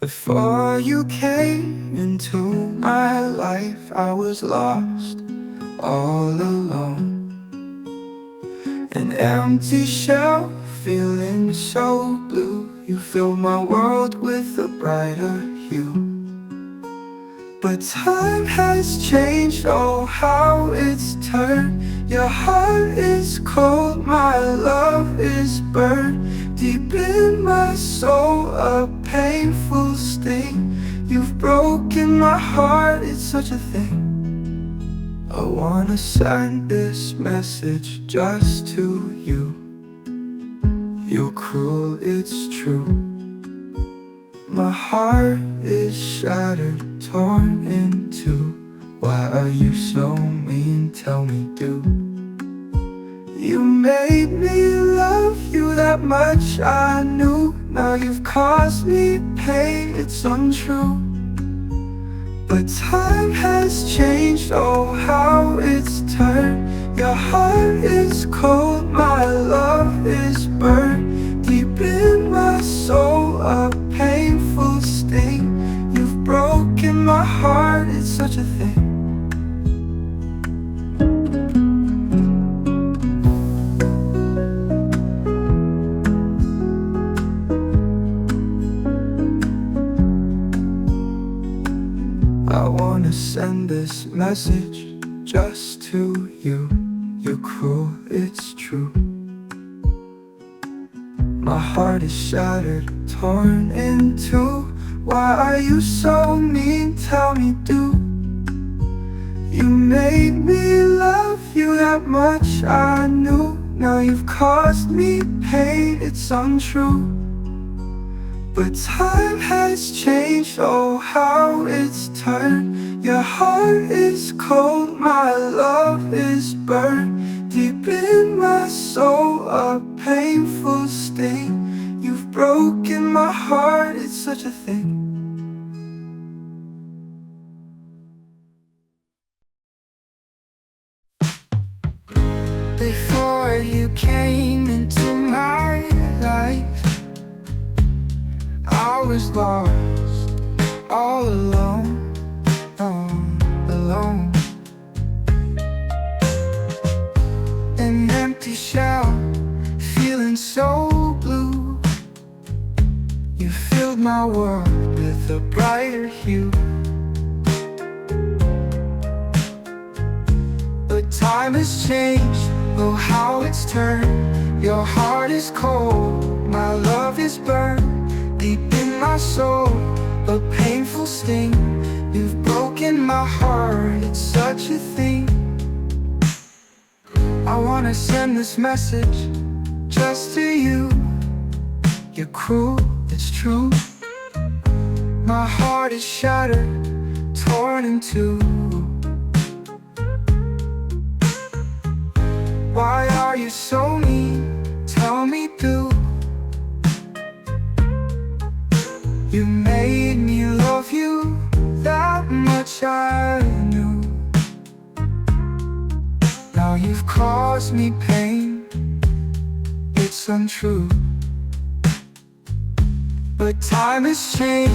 Before you came into my life, I was lost, all alone. An empty shell, feeling so blue. You filled my world with a brighter hue. But time has changed, oh how it's turned. Your heart is cold, my love is burned. Deep in my soul, a painful sting. You've broken my heart, it's such a thing. I wanna send this message just to you. You're cruel, it's true. My heart is shattered, torn in two. Why are you so mean? Tell me, do you made me love you that much? I knew. Now you've caused me pain, it's untrue. But time has changed, oh how it's turned. Your heart is cold, my love is burned. Deep in my soul, a painful sting. You've broken my heart, it's such a thing. I wanna send this message just to you. You're cruel, it's true. My heart is shattered, torn in two. Why are you so mean? Tell me, do you made me love you that much? I knew. Now you've caused me pain, it's untrue. But time has changed, oh how it's turned. Your heart is cold, my love is burned. Deep in my soul, a painful sting. You've broken my heart, it's such a thing. Before you came into my life, I was lost, all alone, all alone. An empty shell, feeling so blue. You filled my world with a brighter hue. But time has changed, oh how it's turned. Your heart is cold, my love is burned. Deep in my soul, a painful sting. You've broken my heart, it's such a thing. I wanna send this message just to you. You're cruel, it's true. My heart is shattered, torn in two. Why are you so mean? Tell me, do you made me love you that much? I knew. Now you've caused me pain, it's untrue. But time has changed,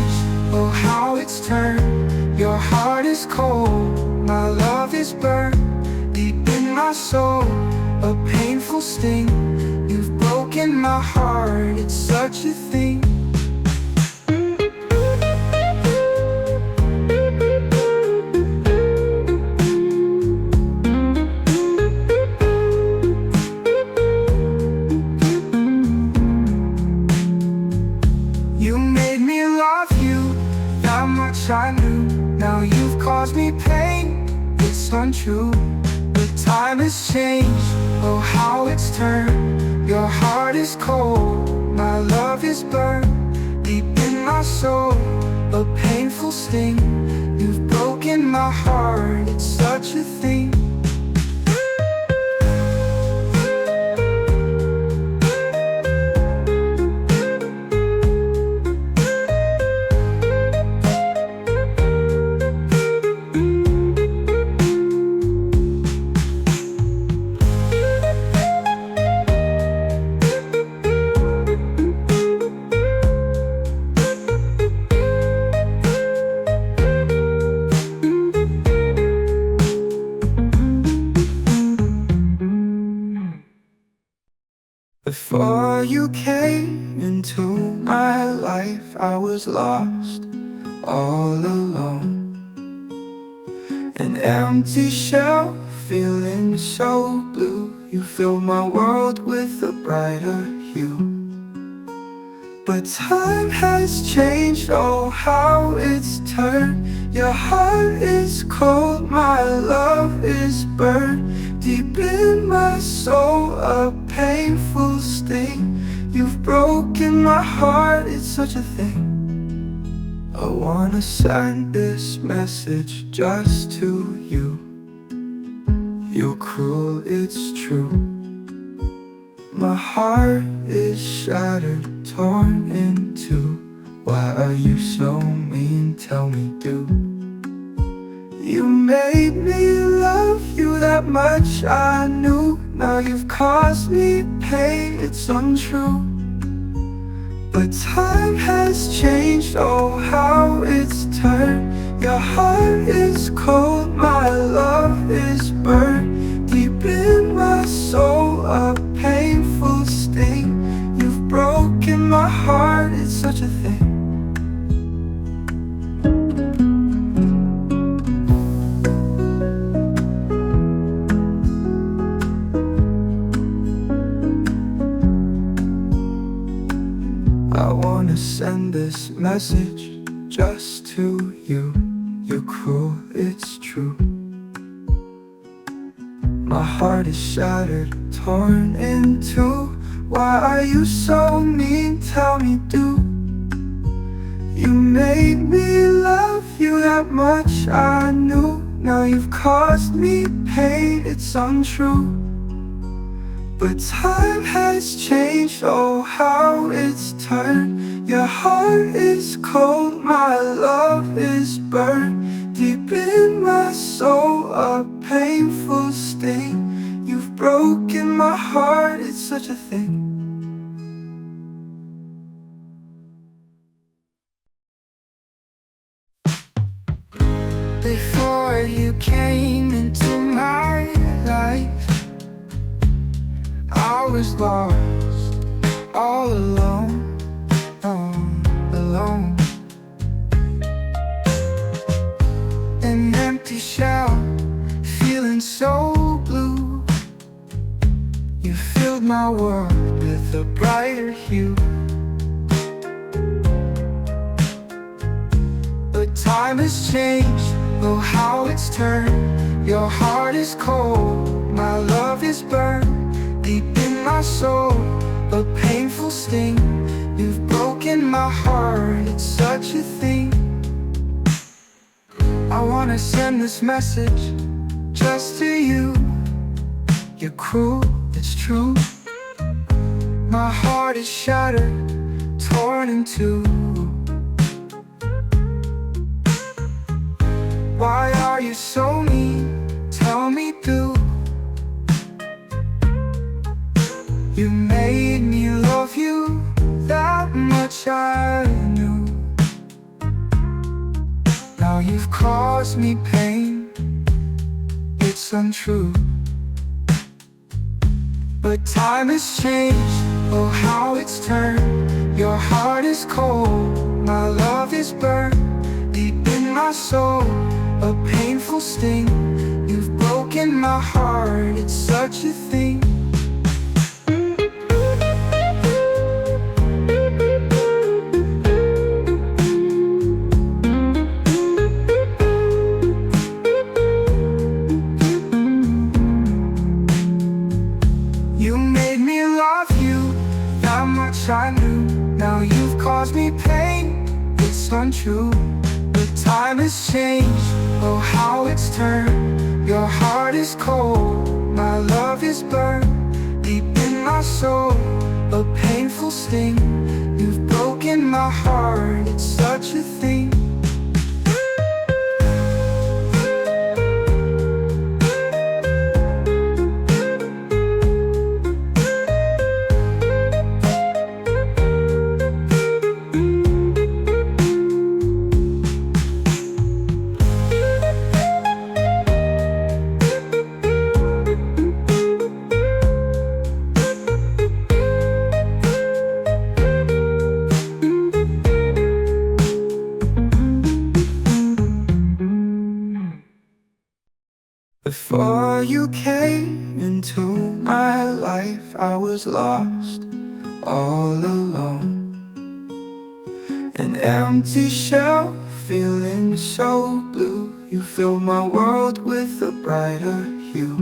oh how it's turned. Your heart is cold, my love is burned. Deep in my soul, a painful sting. You've broken my heart, it's such a thing. I knew. Now you've caused me pain, it's untrue. But time has changed, oh how it's turned. Your heart is cold, my love is burned. Deep in my soul, a painful sting. You've broken my heart, it's such a thing. Before you came into my life, I was lost, all alone. An empty shell, feeling so blue. You filled my world with a brighter hue. But time has changed, oh how it's turned. Your heart is cold, my love is burned. Deep in my soul, a painful sting. You've broken my heart, it's such a thing. I wanna send this message just to you. You're cruel, it's true. My heart is shattered, torn in two. Why are you so mean? Tell me, do you made me love you that much? I knew. Now you've caused me pain, it's untrue. But time has changed, oh how it's turned. Your heart is cold, my love is burned. Deep in my soul, a painful sting. You've broken my heart, it's such a thing. I wanna send this message just to you. You're cruel, it's true. My heart is shattered, torn in two. Why are you so mean? Tell me, do you made me love you that much? I knew. Now you've caused me pain, it's untrue. But time has changed, oh how it's turned. Your heart is cold, my love is burned. Deep in my soul, a painful sting. You've broken my heart, it's such a thing. Before you came into my life, I was lost, all alone, all alone. An empty shell, feeling so blue. You filled my world with a brighter hue. But time has changed, oh how it's turned. Your heart is cold, my love is burned. Deep in my soul, a painful sting. You've broken my heart, it's such a thing. I wanna send this message just to you. You're cruel, it's true. My heart is shattered, torn in two. Why are you so mean? Tell me, do you made me love you that much? I knew. Now you've caused me pain, it's untrue. But time has changed, oh how it's turned. Your heart is cold, my love is burned. Deep in my soul, a painful sting. You've broken my heart, it's such a thing. I knew. Now you've caused me pain, it's untrue. But time has changed, oh how it's turned. Your heart is cold, my love is burned. Deep in my soul, a painful sting. You've broken my heart, it's such a thing. Before you came into my life, I was lost, all alone. An empty shell, feeling so blue. You filled my world with a brighter hue.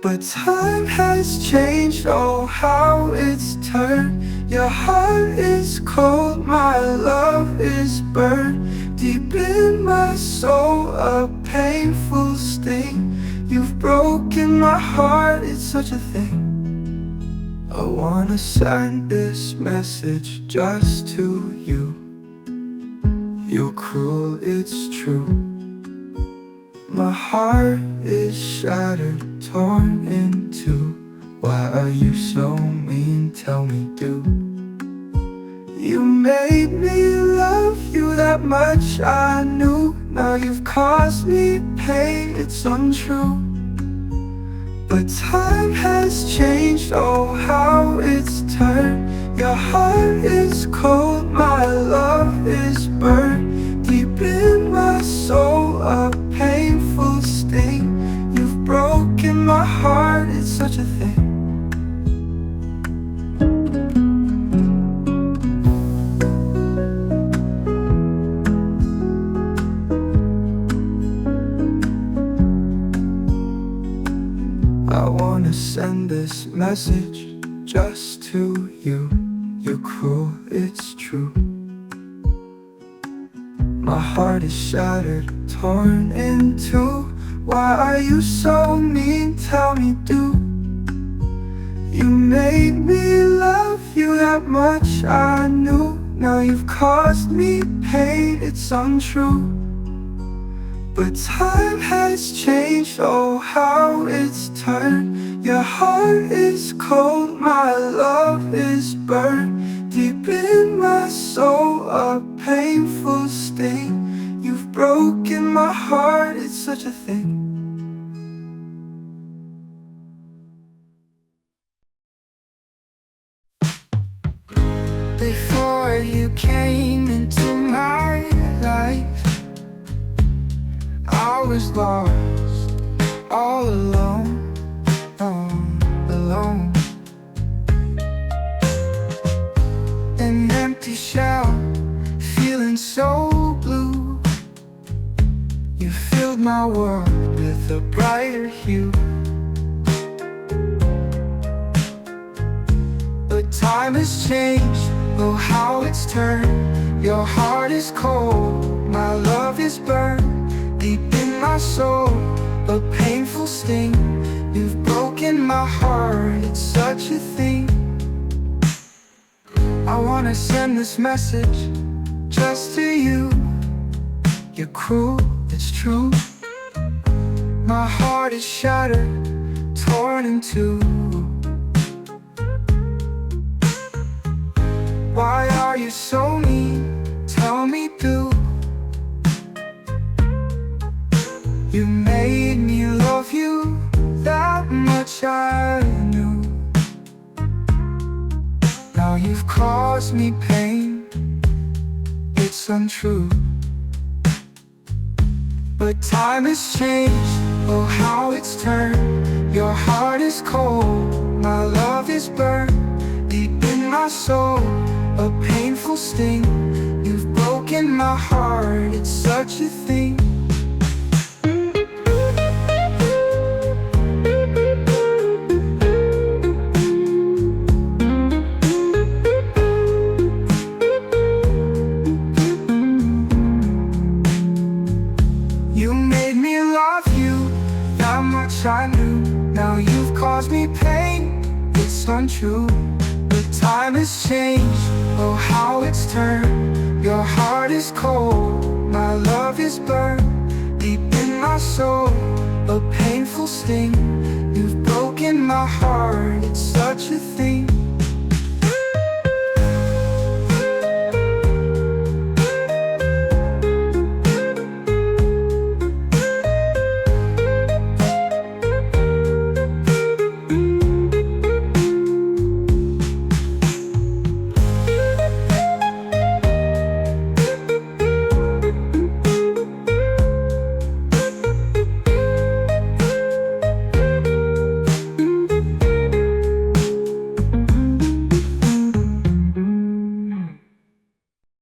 But time has changed, oh how it's turned. Your heart is cold, my love is burned. Deep in my soul, a painful sting. You've broken my heart, it's such a thing. I wanna send this message just to you. You're cruel, it's true. My heart is shattered, torn in two. Why are you so mean? Tell me, do you made me love you that much? I knew. Now you've caused me pain, it's untrue. But time has changed, oh how it's turned. Your heart is cold, my love is burned. Deep in my soul, a painful sting. You've broken my heart, it's such a thing. I wanna send this message just to you. You're cruel, it's true. My heart is shattered, torn in two. Why are you so mean? Tell me, do you made me love you that much? I knew. Now you've caused me pain, it's untrue. But time has changed, oh how it's turned. Your heart is cold, my love is burned. Deep in my soul, a painful sting. You've broken my heart, it's such a thing. Before you came into my life, I was lost, all alone, alone. An empty shell, feeling so blue. You filled my world with a brighter hue. But time has changed, oh how it's turned. Your heart is cold, my love is burned. Deep in my soul, a painful sting. You've broken my heart, it's such a thing. I wanna send this message just to you. You're cruel, it's true. My heart is shattered, torn in two. Why are you so mean? Tell me, do you made me love you that much? I knew. Now you've caused me pain, it's untrue. But time has changed, oh how it's turned. Your heart is cold, my love is burned. Deep in my soul, a painful sting. You've broken my heart, it's such a thing. You made me love you that much, I knew. Now you've caused me pain, it's untrue. But time has changed, oh how it's turned. Your heart is cold, my love is burned. Deep in my soul, a painful sting. You've broken my heart, it's such a thing.